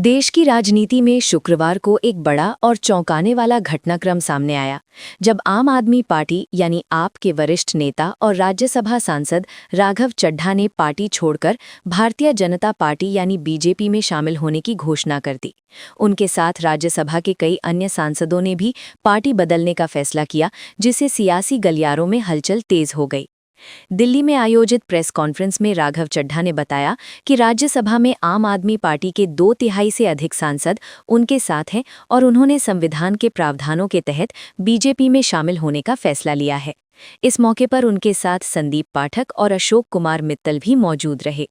देश की राजनीति में शुक्रवार को एक बड़ा और चौंकाने वाला घटनाक्रम सामने आया, जब आम आदमी पार्टी यानी आप के वरिष्ठ नेता और राज्यसभा सांसद राघव चड्ढा ने पार्टी छोड़कर भारतीय जनता पार्टी यानी बीजेपी में शामिल होने की घोषणा कर दी। उनके साथ राज्यसभा के कई अन्य सांसदों ने भी पार्टी बदलने का फैसला किया, जिससे सियासी गलियारों में हलचल तेज हो गई। दिल्ली में आयोजित प्रेस कॉन्फ्रेंस में राघव चड्ढा ने बताया कि राज्यसभा में आम आदमी पार्टी के 2/3 से अधिक सांसद उनके साथ हैं और उन्होंने संविधान के प्रावधानों के तहत बीजेपी में शामिल होने का फैसला लिया है। इस मौके पर उनके साथ संदीप पाठक और अशोक कुमार मित्तल भी मौजूद रहे।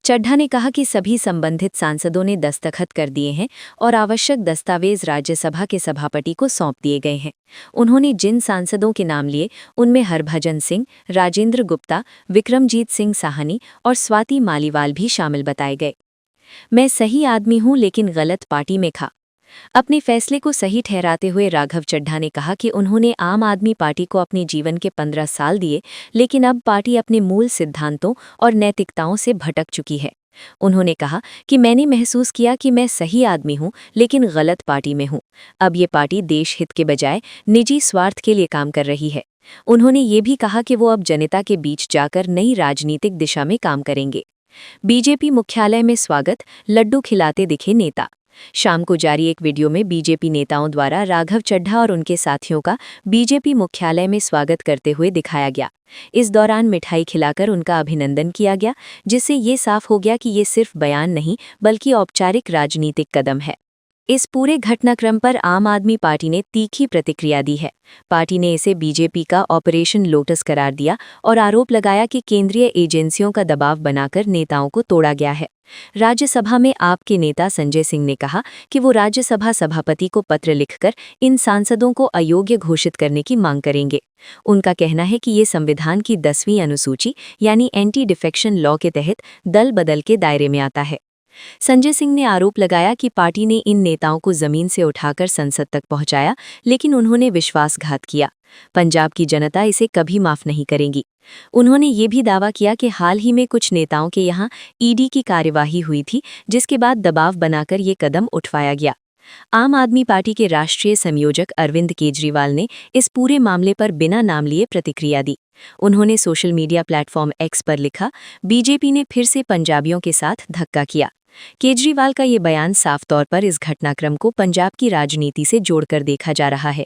चड्ढा ने कहा कि सभी संबंधित सांसदों ने दस्तखत कर दिए हैं और आवश्यक दस्तावेज राज्यसभा के सभापति को सौंप दिए गए हैं। उन्होंने जिन सांसदों के नाम लिए उनमें हरभजन सिंह, राजेंद्र गुप्ता, विक्रमजीत सिंह साहनी और स्वाति मालीवाल भी शामिल बताए गए। मैं सही आदमी हूं लेकिन गलत पार्टी में था। अपने फैसले को सही ठहराते हुए राघव चड्ढा ने कहा कि उन्होंने आम आदमी पार्टी को अपने जीवन के 15 साल दिए, लेकिन अब पार्टी अपने मूल सिद्धांतों और नैतिकताओं से भटक चुकी है। उन्होंने कहा कि मैंने महसूस किया कि मैं सही आदमी हूं लेकिन गलत पार्टी में हूं। अब ये पार्टी देश हित के बजाय निजी स्वार्थ के लिए काम कर रही है। उन्होंने ये भी कहा कि वो अब जनता के बीच जाकर नई राजनीतिक दिशा में काम करेंगे। बीजेपी मुख्यालय में स्वागत, लड्डू खिलाते दिखे नेता। शाम को जारी एक वीडियो में बीजेपी नेताओं द्वारा राघव चड्ढा और उनके साथियों का बीजेपी मुख्यालय में स्वागत करते हुए दिखाया गया। इस दौरान मिठाई खिलाकर उनका अभिनंदन किया गया, जिससे ये साफ हो गया कि ये सिर्फ बयान नहीं बल्कि औपचारिक राजनीतिक कदम है। इस पूरे घटनाक्रम पर आम आदमी पार्टी ने तीखी प्रतिक्रिया दी है। पार्टी ने इसे बीजेपी का ऑपरेशन लोटस करार दिया और आरोप लगाया कि केंद्रीय एजेंसियों का दबाव बनाकर नेताओं को तोड़ा गया है। राज्यसभा में आप के नेता संजय सिंह ने कहा कि वो राज्यसभा सभापति को पत्र लिखकर इन सांसदों को अयोग्य घोषित करने की मांग करेंगे। उनका कहना है कि ये संविधान की 10वीं अनुसूची यानी एंटी डिफेक्शन लॉ के तहत दल बदल के दायरे में आता है। संजय सिंह ने आरोप लगाया कि पार्टी ने इन नेताओं को जमीन से उठाकर संसद तक पहुंचाया, लेकिन उन्होंने विश्वासघात किया। पंजाब की जनता इसे कभी माफ नहीं करेगी। उन्होंने ये भी दावा किया कि हाल ही में कुछ नेताओं के यहां ईडी की कार्यवाही हुई थी, जिसके बाद दबाव बनाकर ये कदम उठवाया गया। आम आदमी पार्टी के राष्ट्रीय संयोजक अरविंद केजरीवाल ने इस पूरे मामले पर बिना नाम लिए प्रतिक्रिया दी। उन्होंने सोशल मीडिया प्लेटफॉर्म एक्स पर लिखा, बीजेपी ने फिर से पंजाबियों के साथ धक्का किया। केजरीवाल का ये बयान साफ तौर पर इस घटनाक्रम को पंजाब की राजनीति से जोड़कर देखा जा रहा है।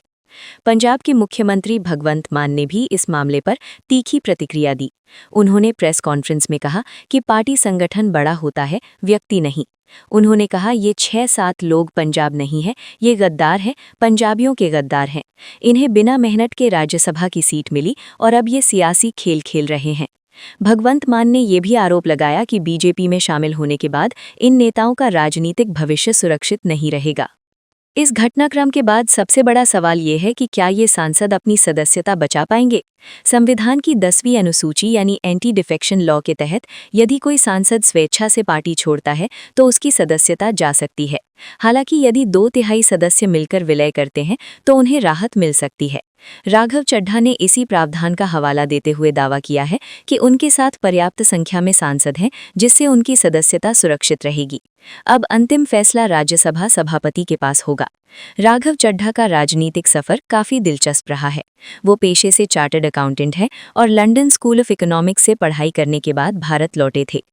पंजाब के मुख्यमंत्री भगवंत मान ने भी इस मामले पर तीखी प्रतिक्रिया दी। उन्होंने प्रेस कॉन्फ्रेंस में कहा कि पार्टी संगठन बड़ा होता है, व्यक्ति नहीं। उन्होंने कहा ये 6-7 लोग पंजाब नहीं है, ये गद्दार हैं, पंजाबियों के गद्दार हैं। इन्हें बिना मेहनत के राज्यसभा की सीट मिली और अब ये सियासी खेल खेल रहे हैं। भगवंत मान ने यह भी आरोप लगाया कि बीजेपी में शामिल होने के बाद इन नेताओं का राजनीतिक भविष्य सुरक्षित नहीं रहेगा। इस घटनाक्रम के बाद सबसे बड़ा सवाल ये है कि क्या ये सांसद अपनी सदस्यता बचा पाएंगे। संविधान की 10वीं अनुसूची यानी एंटी डिफेक्शन लॉ के तहत यदि कोई सांसद स्वेच्छा से पार्टी छोड़ता है तो उसकी सदस्यता जा सकती है। हालांकि यदि 2/3 सदस्य मिलकर विलय करते हैं तो उन्हें राहत मिल सकती है। राघव चड्ढा ने इसी प्रावधान का हवाला देते हुए दावा किया है कि उनके साथ पर्याप्त संख्या में सांसद हैं, जिससे उनकी सदस्यता सुरक्षित रहेगी। अब अंतिम फैसला राज्यसभा सभापति के पास होगा। राघव चड्ढा का राजनीतिक सफर काफी दिलचस्प रहा है। वो पेशे से चार्टर्ड अकाउंटेंट हैं और लंदन स्कूल ऑफ इकोनॉमिक्स से पढ़ाई करने के बाद भारत लौटे थे।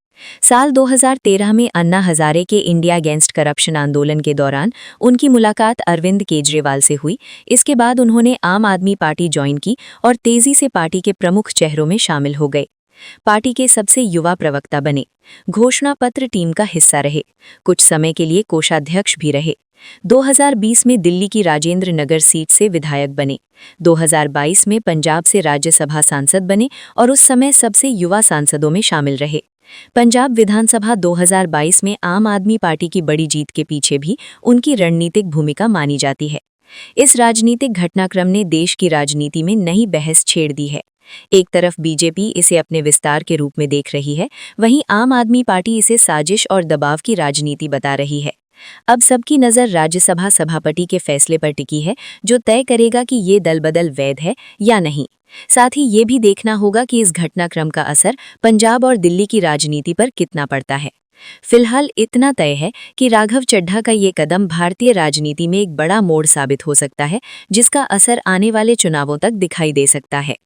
साल 2013 में अन्ना हजारे के इंडिया अगेंस्ट करप्शन आंदोलन के दौरान उनकी मुलाकात अरविंद केजरीवाल से हुई। इसके बाद उन्होंने आम आदमी पार्टी ज्वाइन की और तेजी से पार्टी के प्रमुख चेहरों में शामिल हो गए। पार्टी के सबसे युवा प्रवक्ता बने, घोषणा पत्र टीम का हिस्सा रहे, कुछ समय के लिए कोषाध्यक्ष भी रहे। 2020 में दिल्ली की राजेंद्र नगर सीट से विधायक बने। 2022 में पंजाब से राज्यसभा सांसद बने और उस समय सबसे युवा सांसदों में शामिल रहे। पंजाब विधानसभा 2022 में आम आदमी पार्टी की बड़ी जीत के पीछे भी उनकी रणनीतिक भूमिका मानी जाती है। इस राजनीतिक घटनाक्रम ने देश की राजनीति में नई बहस छेड़ दी है। एक तरफ बीजेपी इसे अपने विस्तार के रूप में देख रही है, वहीं आम आदमी पार्टी इसे साजिश और दबाव की राजनीति बता रही है। अब सबकी नज़र राज्यसभा सभापति के फैसले पर टिकी है, जो तय करेगा कि ये दल बदल वैध है या नहीं। साथ ही ये भी देखना होगा कि इस घटनाक्रम का असर पंजाब और दिल्ली की राजनीति पर कितना पड़ता है। फिलहाल इतना तय है कि राघव चड्ढा का ये कदम भारतीय राजनीति में एक बड़ा मोड़ साबित हो सकता है, जिसका असर आने वाले चुनावों तक दिखाई दे सकता है।